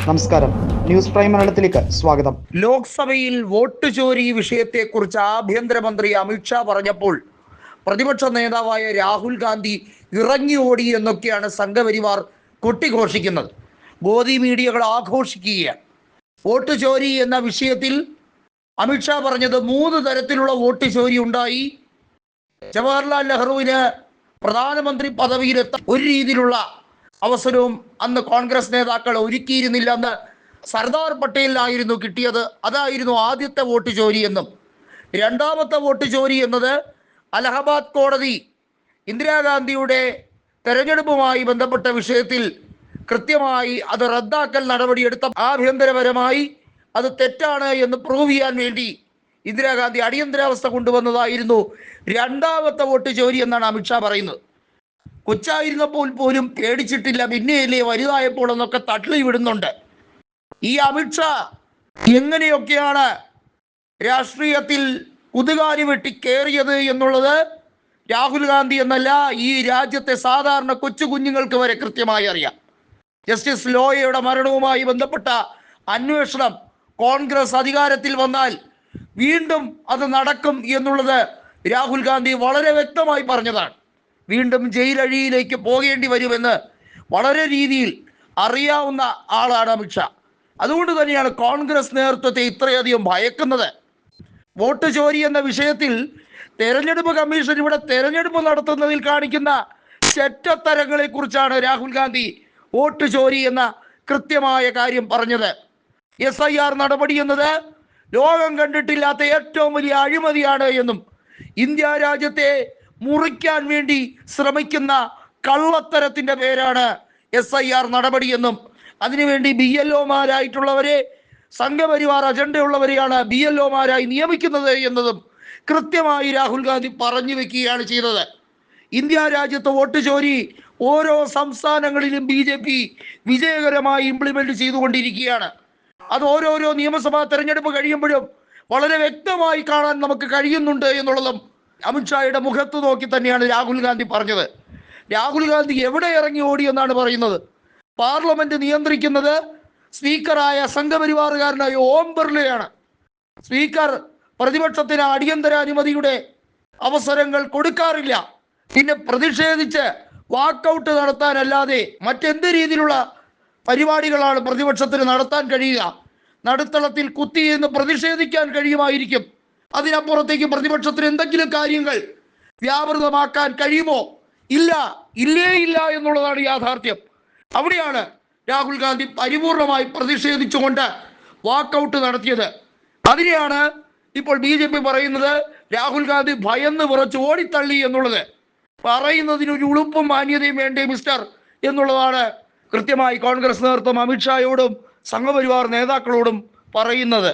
നമസ്കാരം, news prime മലയാളത്തിലേക്ക് സ്വാഗതം. ലോക്സഭയിൽ വോട്ട് ചോരി വിഷയത്തെക്കുറിച്ച് ആഭ്യന്തരമന്ത്രി അമിത്ഷാ പറഞ്ഞപ്പോൾ പ്രതിപക്ഷ നേതാവായ രാഹുൽ ഗാന്ധി ഇറങ്ങി ഓടി എന്നൊക്കെയാണ് സംഘപരിവാർ കൊട്ടിഘോഷിക്കുന്നത്. ഗോദി മീഡിയകൾ ആഘോഷിക്കുകയാണ്. വോട്ട് ചോരി എന്ന വിഷയത്തിൽ അമിത്ഷാ പറഞ്ഞത് 3 തരത്തിലുള്ള വോട്ട് ചോരി ഉണ്ടായി. ജവഹർലാൽ നെഹ്റുവിന് പ്രധാനമന്ത്രി പദവിയിലെത്താൻ ഒരു രീതിയിലുള്ള അവസരവും അന്ന് കോൺഗ്രസ് നേതാക്കൾ ഒരുക്കിയിരുന്നില്ല. അന്ന് സർദാർ പട്ടേലിനായിരുന്നു കിട്ടിയത്. അതായിരുന്നു ആദ്യത്തെ വോട്ട് ചോരി എന്നും, രണ്ടാമത്തെ വോട്ട് ചോരി എന്നത് അലഹബാദ് കോടതി ഇന്ദിരാഗാന്ധിയുടെ തെരഞ്ഞെടുപ്പുമായി ബന്ധപ്പെട്ട വിഷയത്തിൽ കൃത്യമായി അത് റദ്ദാക്കൽ നടപടിയെടുത്ത ആഭ്യന്തരപരമായി അത് തെറ്റാണ് എന്ന് പ്രൂവ് ചെയ്യാൻ വേണ്ടി ഇന്ദിരാഗാന്ധി അടിയന്തരാവസ്ഥ കൊണ്ടുവന്നതായിരുന്നു രണ്ടാമത്തെ വോട്ട് ചോരി എന്നാണ് അമിത്ഷാ പറയുന്നത്. കൊച്ചായിരുന്നപ്പോൾ പോലും പേടിച്ചിട്ടില്ല, പിന്നെയല്ലേ വലുതായപ്പോൾ എന്നൊക്കെ തള്ളി വിടുന്നുണ്ട്. ഈ അമിത്ഷാ എങ്ങനെയൊക്കെയാണ് രാഷ്ട്രീയത്തിൽ കുതുകാലി വെട്ടി കയറിയത് എന്നുള്ളത് രാഹുൽ ഗാന്ധി എന്നല്ല, ഈ രാജ്യത്തെ സാധാരണ കൊച്ചു കുഞ്ഞുങ്ങൾക്ക് വരെ കൃത്യമായി അറിയാം. ജസ്റ്റിസ് ലോയയുടെ മരണവുമായി ബന്ധപ്പെട്ട അന്വേഷണം കോൺഗ്രസ് അധികാരത്തിൽ വന്നാൽ വീണ്ടും അത് നടക്കും എന്നുള്ളത് രാഹുൽ ഗാന്ധി വളരെ വ്യക്തമായി പറഞ്ഞതാണ്. വീണ്ടും ജയിലഴിയിലേക്ക് പോകേണ്ടി വരുമെന്ന് വളരെ രീതിയിൽ അറിയാവുന്ന ആളാണ് അമിത്ഷാ. അതുകൊണ്ട് തന്നെയാണ് കോൺഗ്രസ് നേതൃത്വത്തെ ഇത്രയധികം ഭയക്കുന്നത്. വോട്ട് ചോരി എന്ന വിഷയത്തിൽ തെരഞ്ഞെടുപ്പ് കമ്മീഷൻ ഇവിടെ തെരഞ്ഞെടുപ്പ് നടത്തുന്നതിൽ കാണിക്കുന്ന ചെറ്റത്തരങ്ങളെ കുറിച്ചാണ് രാഹുൽ ഗാന്ധി വോട്ട് ചോരി എന്ന കൃത്യമായ കാര്യം പറഞ്ഞത്. SIR നടപടി എന്നത് ലോകം കണ്ടിട്ടില്ലാത്ത ഏറ്റവും വലിയ അഴിമതിയാണ് എന്നും, ഇന്ത്യ രാജ്യത്തെ മുറിക്കാൻ വേണ്ടി ശ്രമിക്കുന്ന കള്ളത്തരത്തിൻ്റെ പേരാണ് SIR നടപടി എന്നും, അതിനുവേണ്ടി BLOമാരായിട്ടുള്ളവരെ, സംഘപരിവാർ അജണ്ടയുള്ളവരെയാണ് BLOമാരായി നിയമിക്കുന്നത് എന്നതും കൃത്യമായി രാഹുൽ ഗാന്ധി പറഞ്ഞു വെക്കുകയാണ് ചെയ്തത്. ഇന്ത്യ രാജ്യത്ത് വോട്ട് ചോരി ഓരോ സംസ്ഥാനങ്ങളിലും BJP വിജയകരമായി ഇംപ്ലിമെന്റ് ചെയ്തുകൊണ്ടിരിക്കുകയാണ്. അത് ഓരോരോ നിയമസഭാ തെരഞ്ഞെടുപ്പ് കഴിയുമ്പോഴും വളരെ വ്യക്തമായി കാണാൻ നമുക്ക് കഴിയുന്നുണ്ട് എന്നുള്ളതും അമിത്ഷായുടെ മുഖത്ത് നോക്കി തന്നെയാണ് രാഹുൽ ഗാന്ധി പറഞ്ഞത്. രാഹുൽ ഗാന്ധി എവിടെ ഇറങ്ങി ഓടി എന്നാണ് പറയുന്നത്? പാർലമെന്റ് നിയന്ത്രിക്കുന്നത് സ്പീക്കറായ സംഘപരിവാറുകാരനായ ഓം ബിർളയാണ്. സ്പീക്കർ പ്രതിപക്ഷത്തിന് അടിയന്തര അനുമതിയുടെ അവസരങ്ങൾ കൊടുക്കാറില്ല. പിന്നെ പ്രതിഷേധിച്ച് വാക്കൗട്ട് നടത്താനല്ലാതെ മറ്റെന്ത് രീതിയിലുള്ള പരിപാടികളാണ് പ്രതിപക്ഷത്തിന് നടത്താൻ കഴിയുക? നടുത്തളത്തിൽ കുത്തി എന്ന് പ്രതിഷേധിക്കാൻ കഴിയുമായിരിക്കും. അതിനപ്പുറത്തേക്ക് പ്രതിപക്ഷത്തിന് എന്തെങ്കിലും കാര്യങ്ങൾ വ്യാപൃതമാക്കാൻ കഴിയുമോ? ഇല്ല എന്നുള്ളതാണ് യാഥാർത്ഥ്യം. അവിടെയാണ് രാഹുൽ ഗാന്ധി പരിപൂർണമായി പ്രതിഷേധിച്ചുകൊണ്ട് വാക്കൗട്ട് നടത്തിയത്. അതിനെയാണ് ഇപ്പോൾ BJP പറയുന്നത് രാഹുൽ ഗാന്ധി ഭയന്ന് വിറച്ച് ഓടിത്തള്ളി എന്നുള്ളത്. പറയുന്നതിനൊരു ഉളുപ്പും മാന്യതയും വേണ്ടേ മിസ്റ്റർ എന്നുള്ളതാണ് കൃത്യമായി കോൺഗ്രസ് നേതൃത്വം അമിത്ഷായോടും സംഘപരിവാർ നേതാക്കളോടും പറയുന്നത്.